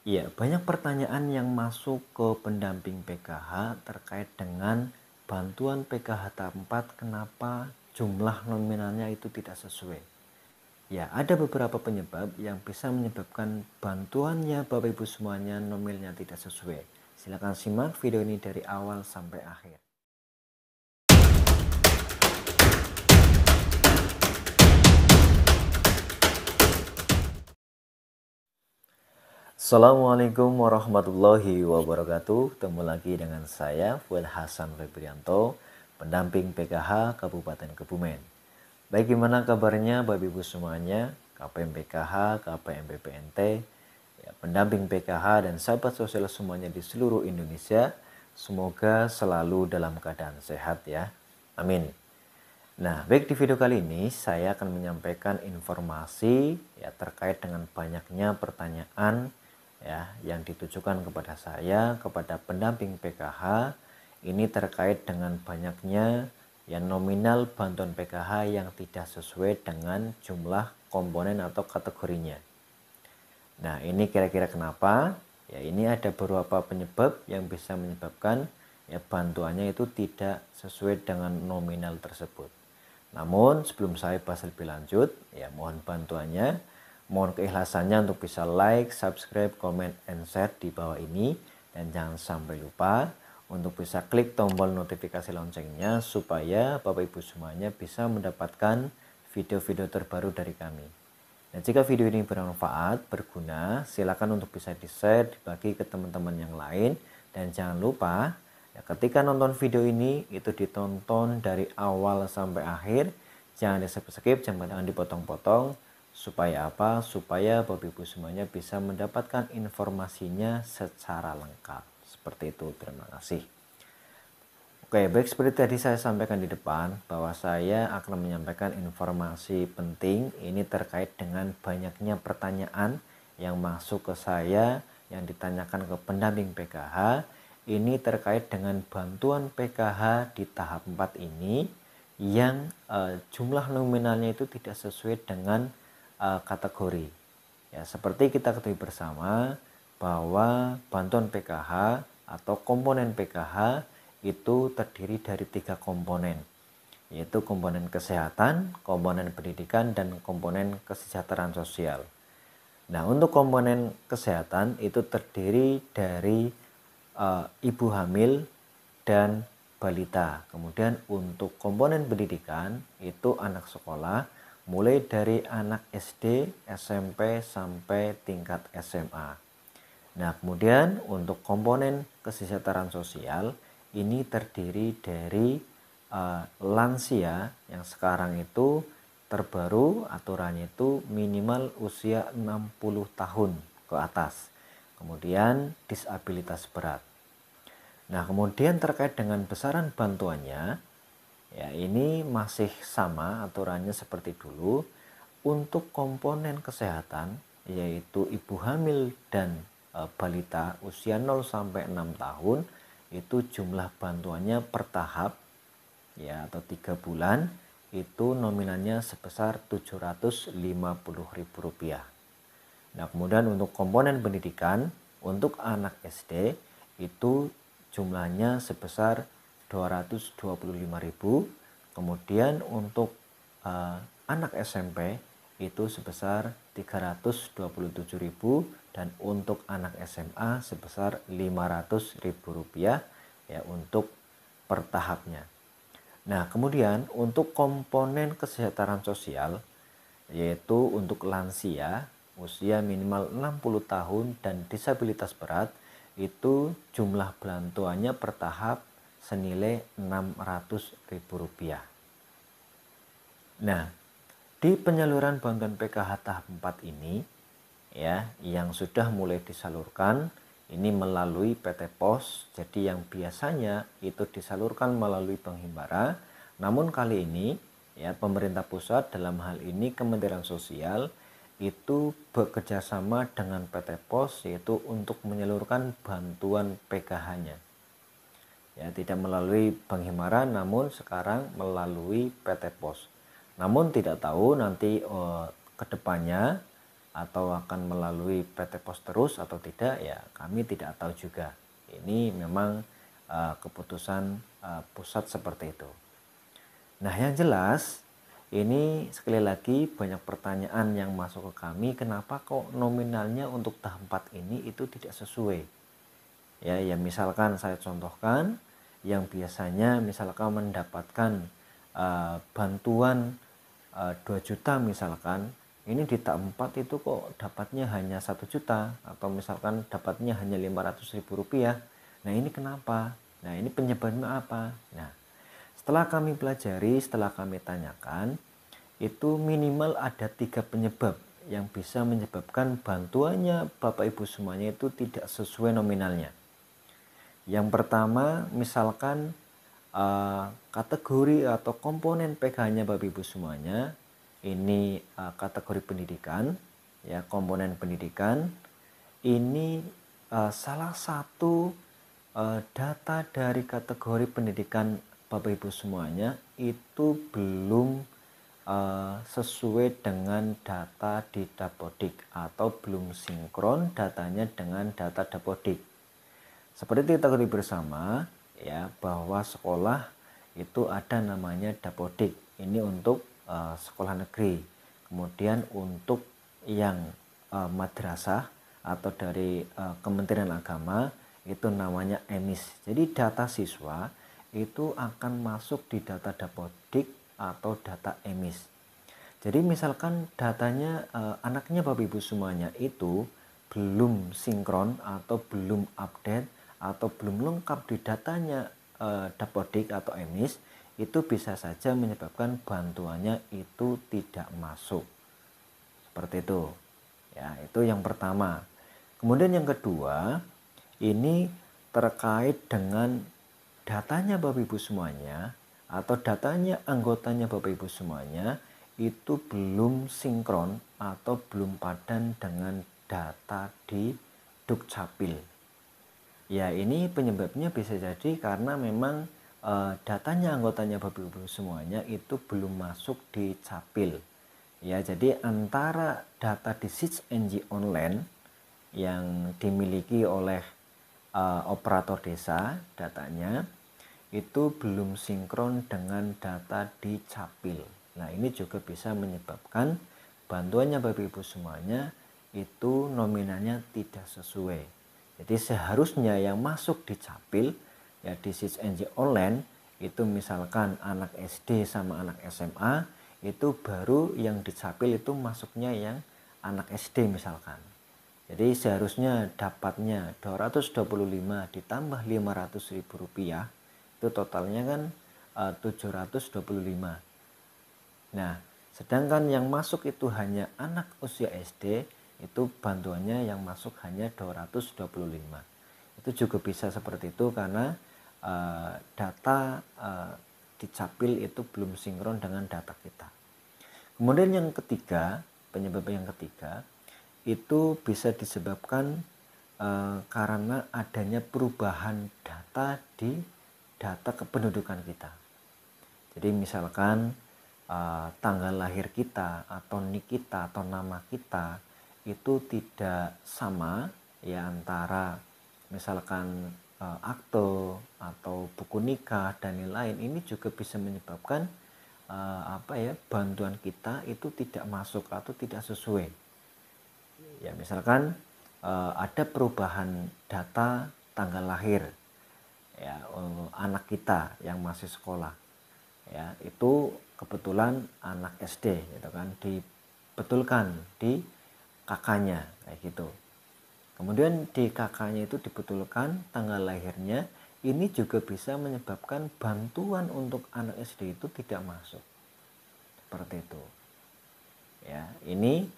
Iya, banyak pertanyaan yang masuk ke pendamping PKH terkait dengan bantuan PKH tahap 4, kenapa jumlah nominalnya itu tidak sesuai. Ya, ada beberapa penyebab yang bisa menyebabkan bantuannya Bapak Ibu semuanya nominalnya tidak sesuai. Silakan simak video ini dari awal sampai akhir. Assalamualaikum warahmatullahi wabarakatuh. Ketemu lagi dengan saya Fuad Hasan Febrianto, pendamping PKH Kabupaten Kebumen. Baik, gimana kabarnya Bapak Ibu semuanya, KPM PKH, KPM BPNT, ya, pendamping PKH dan sahabat sosial semuanya di seluruh Indonesia. Semoga selalu dalam keadaan sehat ya. Amin. Nah, baik, di video kali ini saya akan menyampaikan informasi ya terkait dengan banyaknya pertanyaan ya yang ditujukan kepada saya, kepada pendamping PKH. Ini terkait dengan banyaknya ya nominal bantuan PKH yang tidak sesuai dengan jumlah komponen atau kategorinya. Nah, ini kira-kira kenapa? Ya, ini ada beberapa penyebab yang bisa menyebabkan ya bantuannya itu tidak sesuai dengan nominal tersebut. Namun sebelum saya bahas lebih lanjut, ya mohon bantuannya, mohon keikhlasannya untuk bisa like, subscribe, comment, and share di bawah ini. Dan jangan sampai lupa untuk bisa klik tombol notifikasi loncengnya supaya Bapak Ibu semuanya bisa mendapatkan video-video terbaru dari kami. Dan jika video ini bermanfaat, berguna, silakan untuk bisa di-share, dibagi ke teman-teman yang lain. Dan jangan lupa, ya, ketika nonton video ini, itu ditonton dari awal sampai akhir. Jangan di-skip, jangan dipotong-potong. Supaya apa? Supaya Bapak Ibu semuanya bisa mendapatkan informasinya secara lengkap. Seperti itu, terima kasih. Oke, baik, seperti tadi saya sampaikan di depan bahwa saya akan menyampaikan informasi penting ini terkait dengan banyaknya pertanyaan yang masuk ke saya, yang ditanyakan ke pendamping PKH. Ini terkait dengan bantuan PKH di tahap 4 ini yang jumlah nominalnya itu tidak sesuai dengan kategori. Ya, seperti kita ketahui bersama bahwa bantuan PKH atau komponen PKH itu terdiri dari 3 komponen, yaitu komponen kesehatan, komponen pendidikan, dan komponen kesejahteraan sosial. Nah, untuk komponen kesehatan itu terdiri dari ibu hamil dan balita. Kemudian untuk komponen pendidikan itu anak sekolah, mulai dari anak SD, SMP, sampai tingkat SMA. Nah, kemudian untuk komponen kesejahteraan sosial ini terdiri dari lansia yang sekarang itu terbaru aturannya itu minimal usia 60 tahun ke atas. Kemudian disabilitas berat. Nah, kemudian terkait dengan besaran bantuannya, ya ini masih sama aturannya seperti dulu. Untuk komponen kesehatan yaitu ibu hamil dan balita usia 0 sampai 6 tahun itu jumlah bantuannya per tahap ya atau 3 bulan itu nominalnya sebesar Rp750.000. Nah, kemudian untuk komponen pendidikan untuk anak SD itu jumlahnya sebesar 225.000. Kemudian untuk anak SMP itu sebesar 327.000 dan untuk anak SMA sebesar Rp500.000 ya untuk per tahapnya. Nah, kemudian untuk komponen kesejahteraan sosial yaitu untuk lansia usia minimal 60 tahun dan disabilitas berat itu jumlah bantuannya per tahap senilai Rp600.000. Nah, di penyaluran bantuan PKH tahap 4 ini ya yang sudah mulai disalurkan ini melalui PT Pos. Jadi yang biasanya itu disalurkan melalui Bank Himbara, namun kali ini ya pemerintah pusat dalam hal ini Kementerian Sosial itu bekerja sama dengan PT Pos yaitu untuk menyalurkan bantuan PKH-nya. Ya, tidak melalui Bank Himbara namun sekarang melalui PT Pos. Namun tidak tahu nanti kedepannya atau akan melalui PT Pos terus atau tidak, ya kami tidak tahu juga. Ini memang keputusan pusat seperti itu. Nah, yang jelas ini sekali lagi banyak pertanyaan yang masuk ke kami, kenapa kok nominalnya untuk tahap 4 ini itu tidak sesuai. Ya misalkan saya contohkan, yang biasanya misalkan mendapatkan bantuan 2 juta misalkan, ini di tahap 4 itu kok dapatnya hanya 1 juta atau misalkan dapatnya hanya 500.000 rupiah. Nah, ini kenapa? Nah, ini penyebabnya apa? Nah, setelah kami pelajari, setelah kami tanyakan, itu minimal ada 3 penyebab yang bisa menyebabkan bantuannya Bapak Ibu semuanya itu tidak sesuai nominalnya. Yang pertama, misalkan kategori atau komponen PKH-nya Bapak Ibu semuanya ini kategori pendidikan, ya komponen pendidikan. Ini salah satu data dari kategori pendidikan Bapak Ibu semuanya itu belum sesuai dengan data di Dapodik atau belum sinkron datanya dengan data Dapodik. Seperti kita ketahui bersama ya bahwa sekolah itu ada namanya Dapodik. Ini untuk sekolah negeri. Kemudian untuk yang madrasah atau dari Kementerian Agama itu namanya EMIS. Jadi data siswa itu akan masuk di data Dapodik atau data EMIS. Jadi misalkan datanya anaknya Bapak Ibu semuanya itu belum sinkron atau belum update atau belum lengkap di datanya Dapodik atau EMIS, itu bisa saja menyebabkan bantuannya itu tidak masuk. Seperti itu. Ya, itu yang pertama. Kemudian yang kedua, ini terkait dengan datanya Bapak Ibu semuanya atau datanya anggotanya Bapak Ibu semuanya itu belum sinkron atau belum padan dengan data di Dukcapil. Ya, ini penyebabnya bisa jadi karena memang datanya anggotanya Bapak Ibu semuanya itu belum masuk di Capil. Ya, jadi antara data di SITJ-NJ online yang dimiliki oleh operator desa datanya itu belum sinkron dengan data di Capil. Nah, ini juga bisa menyebabkan bantuannya Bapak Ibu semuanya itu nominalnya tidak sesuai. Jadi seharusnya yang masuk di Capil ya di SITJ-NJ online itu misalkan anak SD sama anak SMA itu baru yang di Capil itu masuknya yang anak SD misalkan. Jadi seharusnya dapatnya 225 ditambah 500.000 rupiah itu totalnya kan 725. Nah, sedangkan yang masuk itu hanya anak usia SD, itu bantuannya yang masuk hanya 225. Itu juga bisa seperti itu karena data di Capil itu belum sinkron dengan data kita. Kemudian yang ketiga, penyebab yang ketiga itu bisa disebabkan karena adanya perubahan data di data kependudukan kita. Jadi misalkan tanggal lahir kita atau nik kita atau nama kita itu tidak sama ya antara misalkan akte atau buku nikah dan lain-lain. Ini juga bisa menyebabkan bantuan kita itu tidak masuk atau tidak sesuai. Ya misalkan ada perubahan data tanggal lahir ya anak kita yang masih sekolah. Ya, itu kebetulan anak SD gitu kan dibetulkan di kakaknya kayak gitu. Kemudian di kakaknya itu dibetulkan tanggal lahirnya, ini juga bisa menyebabkan bantuan untuk anak SD itu tidak masuk. Seperti itu. Ya, ini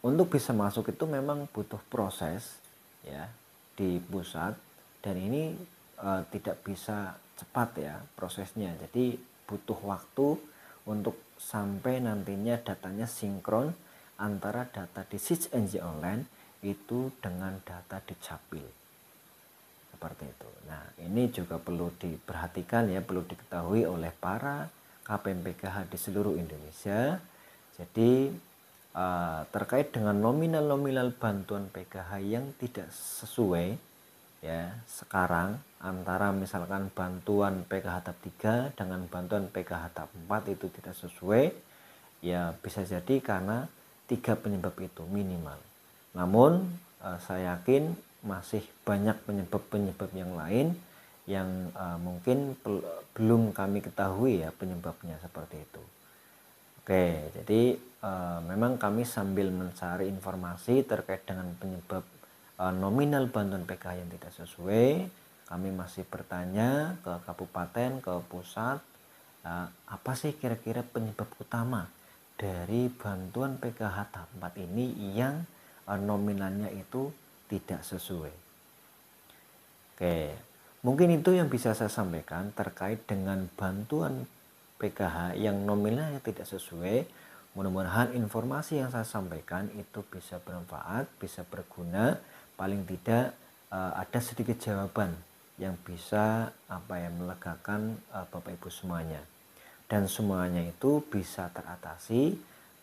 untuk bisa masuk itu memang butuh proses ya di pusat dan ini tidak bisa cepat ya prosesnya. Jadi butuh waktu untuk sampai nantinya datanya sinkron antara data di SITJ-NJ online itu dengan data di Capil. Seperti itu. Nah, ini juga perlu diperhatikan ya, perlu diketahui oleh para KPM PKH di seluruh Indonesia. Jadi terkait dengan nominal-nominal bantuan PKH yang tidak sesuai ya sekarang antara misalkan bantuan PKH tahap 3 dengan bantuan PKH tahap 4 itu tidak sesuai, ya bisa jadi karena 3 penyebab itu minimal. Namun saya yakin masih banyak penyebab-penyebab yang lain yang mungkin belum kami ketahui ya penyebabnya seperti itu. Oke, jadi memang kami sambil mencari informasi terkait dengan penyebab nominal bantuan PKH yang tidak sesuai, kami masih bertanya ke kabupaten, ke pusat, apa sih kira-kira penyebab utama dari bantuan PKH tahap 4 ini yang nominalnya itu tidak sesuai. Oke, mungkin itu yang bisa saya sampaikan terkait dengan bantuan PKH yang nominalnya tidak sesuai. Mudah-mudahan informasi yang saya sampaikan itu bisa bermanfaat, bisa berguna, paling tidak ada sedikit jawaban yang bisa melegakan Bapak Ibu semuanya. Dan semuanya itu bisa teratasi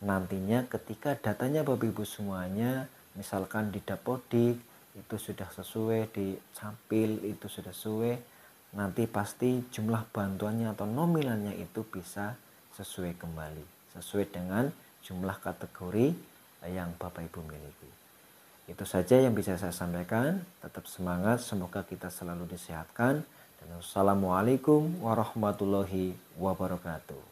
nantinya ketika datanya Bapak Ibu semuanya misalkan di Dapodik itu sudah sesuai, di Capil itu sudah sesuai, nanti pasti jumlah bantuannya atau nominalnya itu bisa sesuai kembali, sesuai dengan jumlah kategori yang Bapak Ibu miliki. Itu saja yang bisa saya sampaikan. Tetap semangat, semoga kita selalu disehatkan. Dan wassalamualaikum warahmatullahi wabarakatuh.